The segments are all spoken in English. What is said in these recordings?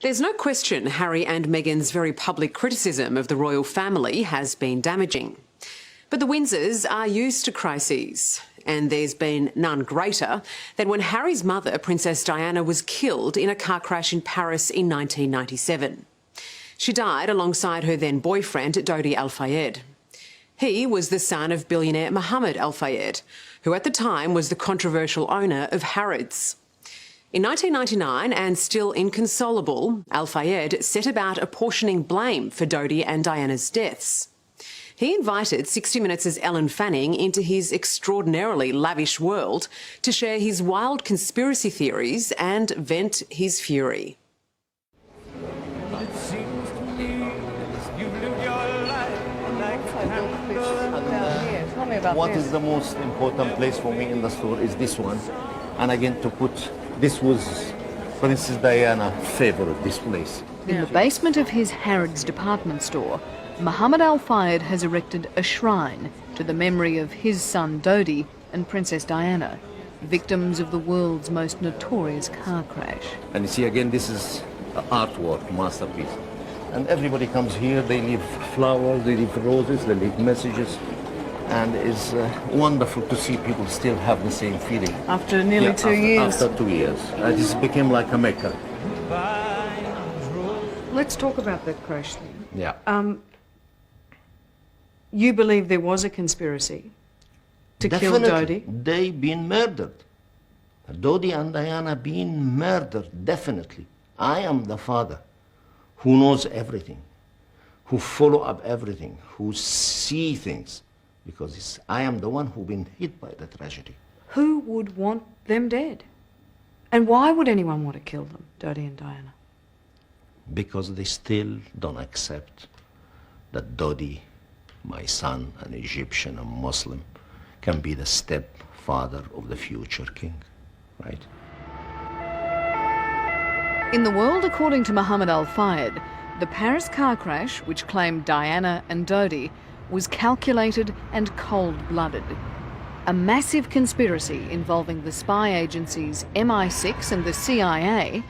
There's no question Harry and Meghan's very public criticism of the royal family has been damaging. But the Windsors are used to crises, and there's been none greater than when Harry's mother, Princess Diana, was killed in a car crash in Paris in 1997. She died alongside her then boyfriend, Dodi Al-fayed. He was the son of billionaire Mohamed Al-fayed, who at the time was the controversial owner of Harrods. In 1999, and still inconsolable, Al-fayed set about apportioning blame for Dodi and Diana's deaths. He invited 60 Minutes' Ellen Fanning into his extraordinarily lavish world to share his wild conspiracy theories and vent his fury. It seems to me you live your life like a candle. What is the most important place for me in the store is this one. And again, to put, this was Princess Diana's favorite, this place. In the basement of his Harrods department store, Mohamed Al-fayed has erected a shrine to the memory of his son Dodi and Princess Diana, victims of the world's most notorious car crash. And you see again, this is an artwork, masterpiece. And everybody comes here, they leave flowers, they leave roses, they leave messages. And it's wonderful to see people still have the same feeling. After nearly 2 years. After 2 years. This became like a Mecca. Let's talk about that crash then. Yeah. You believe there was a conspiracy to kill Dodi? They been murdered. Dodi and Diana been murdered, definitely. I am the father who knows everything, who follow up everything, who see things. Because I am the one who been hit by the tragedy. Who would want them dead? And why would anyone want to kill them, Dodi and Diana? Because they still don't accept that Dodi, my son, an Egyptian, a Muslim, can be the stepfather of the future king, right? In the world according to Mohamed Al-fayed, the Paris car crash, which claimed Diana and Dodi, was calculated and cold-blooded. A massive conspiracy involving the spy agencies MI6 and the CIA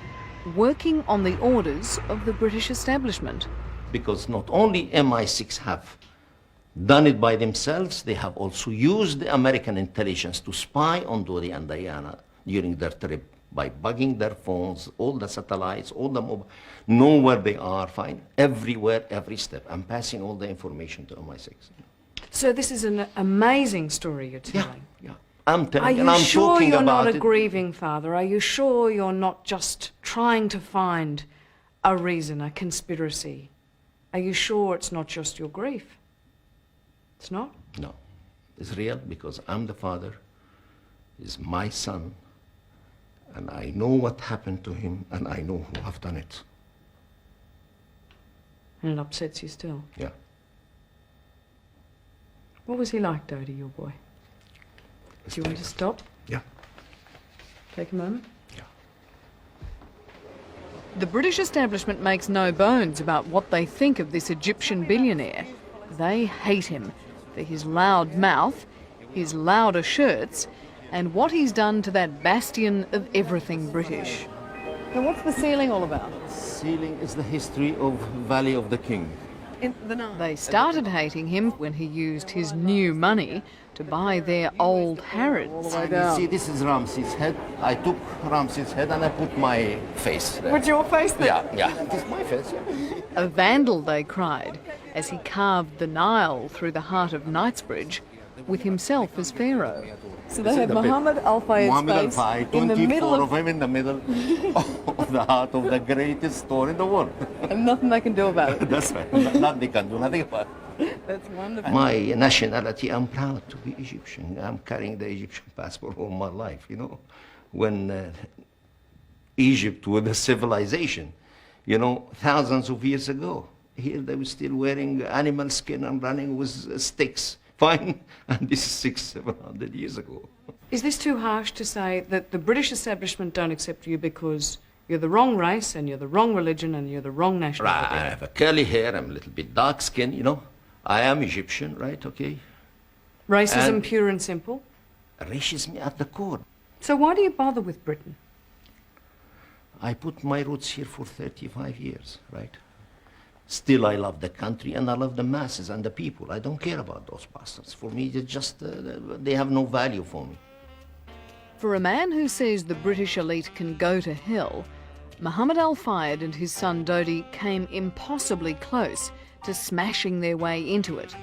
working on the orders of the British establishment. Because not only MI6 have done it by themselves, they have also used the American intelligence to spy on Dodi and Diana during their trip by bugging their phones, all the satellites, all the mobile, know where they are, find everywhere, every step. I'm passing all the information to MI6. So this is an amazing story you're telling. Yeah. I'm telling, Are you and I'm sure talking you're about not a it. grieving father? Are you sure you're not just trying to find a reason, a conspiracy? Are you sure it's not just your grief? It's not? No, it's real because I'm the father, he's my son, and I know what happened to him, and I know who have done it. And it upsets you still? Yeah. What was he like, Dodi, your boy? Do you want to stop? Yeah. Take a moment? Yeah. The British establishment makes no bones about what they think of this Egyptian billionaire. They hate him for his loud mouth, his louder shirts, and what he's done to that bastion of everything British. So what's the ceiling all about? Ceiling is the history of Valley of the King. They started hating him when he used his new money to buy their old Harrods. You see, this is Ramses' head. I took Ramses' head and I put my face there. Put your face there? Yeah. This is my face, yeah. A vandal, they cried, as he carved the Nile through the heart of Knightsbridge with himself as pharaoh. So they had Mohamed Al-fayed's face in the middle of him in the middle of the heart of the greatest store in the world. and nothing they can do about it. That's right. Nothing can do nothing about it. That's wonderful. My nationality, I'm proud to be Egyptian. I'm carrying the Egyptian passport all my life, you know. When Egypt was a civilization, you know, thousands of years ago, here they were still wearing animal skin and running with sticks. Fine, and this is 600-700 years ago. Is this too harsh to say that the British establishment don't accept you because you're the wrong race and you're the wrong religion and you're the wrong nationality? Right, I have a curly hair, I'm a little bit dark skinned, you know. I am Egyptian, right, okay? Racism pure and simple? Racism at the core. So why do you bother with Britain? I put my roots here for 35 years, right? Still, I love the country and I love the masses and the people. I don't care about those bastards. For me, it's just, they have no value for me. For a man who says the British elite can go to hell, Mohamed Al-fayed and his son Dodi came impossibly close to smashing their way into it.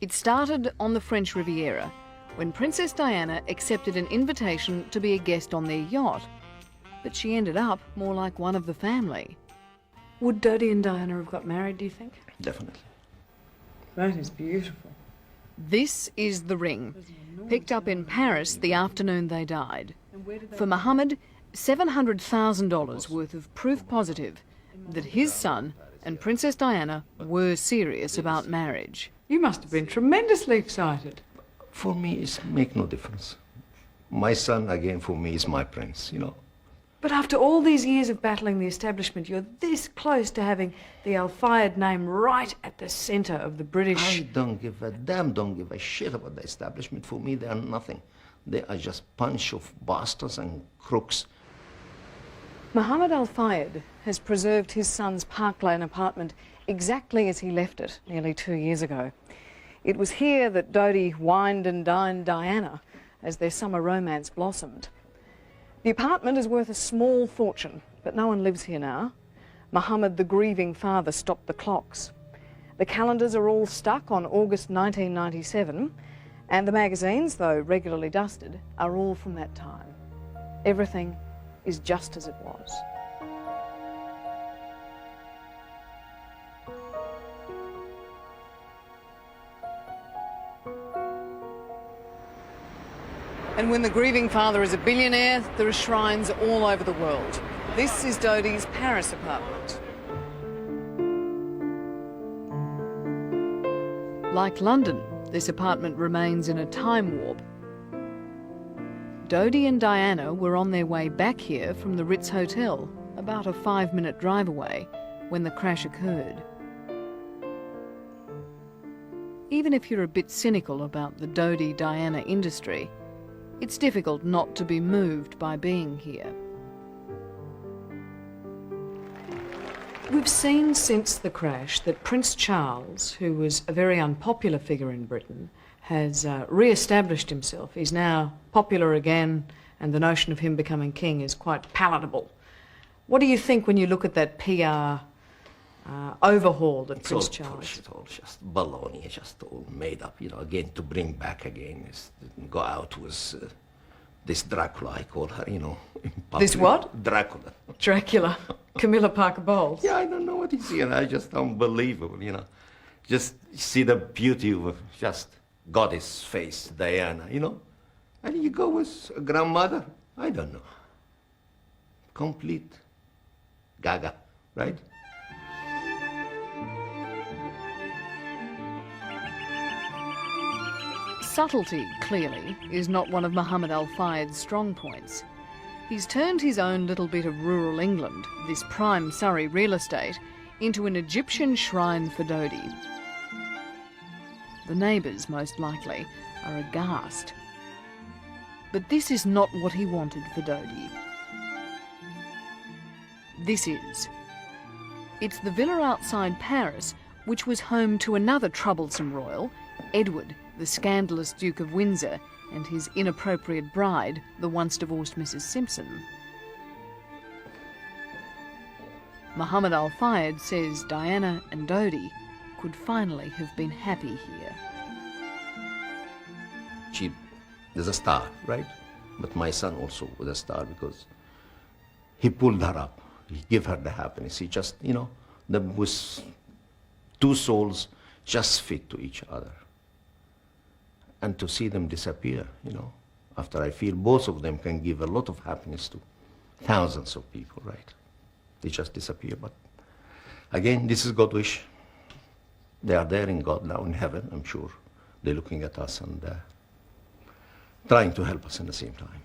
It started on the French Riviera, when Princess Diana accepted an invitation to be a guest on their yacht. But she ended up more like one of the family. Would Dodi and Diana have got married, do you think? Definitely. That is beautiful. This is the ring, picked up in Paris the afternoon they died. For Mohamed, $700,000 worth of proof positive that his son and Princess Diana were serious about marriage. You must have been tremendously excited. For me, it makes no difference. My son, again, for me, is my prince, you know. But after all these years of battling the establishment, you're this close to having the Al-fayed name right at the centre of the British... I don't give a damn, don't give a shit about the establishment. For me, they are nothing. They are just bunch of bastards and crooks. Mohamed Al-fayed has preserved his son's Park Lane apartment exactly as he left it nearly 2 years ago. It was here that Dodi wined and dined Diana as their summer romance blossomed. The apartment is worth a small fortune, but no one lives here now. Mohamed, the grieving father, stopped the clocks. The calendars are all stuck on August 1997, and the magazines, though regularly dusted, are all from that time. Everything is just as it was. And when the grieving father is a billionaire, there are shrines all over the world. This is Dodi's Paris apartment. Like London, this apartment remains in a time warp. Dodi and Diana were on their way back here from the Ritz Hotel, about a 5-minute drive away, when the crash occurred. Even if you're a bit cynical about the Dodi-Diana industry, it's difficult not to be moved by being here. We've seen since the crash that Prince Charles, who was a very unpopular figure in Britain, has re-established himself. He's now popular again, and the notion of him becoming king is quite palatable. What do you think when you look at that PR overhaul that Prince Charles... It's all just baloney, it's just all made up, you know, again, to bring back again, go out with this Dracula, I call her, you know. This what? Dracula. Dracula. Camilla Parker Bowles. Yeah, I don't know what he's here, I just unbelievable, you know. Just see the beauty of just goddess face, Diana, you know. And you go with a grandmother, I don't know. Complete gaga, right? Subtlety, clearly, is not one of Mohamed Al-fayed's strong points. He's turned his own little bit of rural England, this prime Surrey real estate, into an Egyptian shrine for Dodi. The neighbours, most likely, are aghast. But this is not what he wanted for Dodi. This is. It's the villa outside Paris, which was home to another troublesome royal, Edward, the scandalous Duke of Windsor, and his inappropriate bride, the once-divorced Mrs. Simpson. Mohamed Al-fayed says Diana and Dodi could finally have been happy here. She is a star, right? But my son also was a star because he pulled her up. He gave her the happiness. He just, you know, there was two souls just fit to each other. And to see them disappear, you know, after I feel both of them can give a lot of happiness to thousands of people, right? They just disappear, but again, this is God's wish. They are there in God now in heaven, I'm sure. They're looking at us and trying to help us in the same time.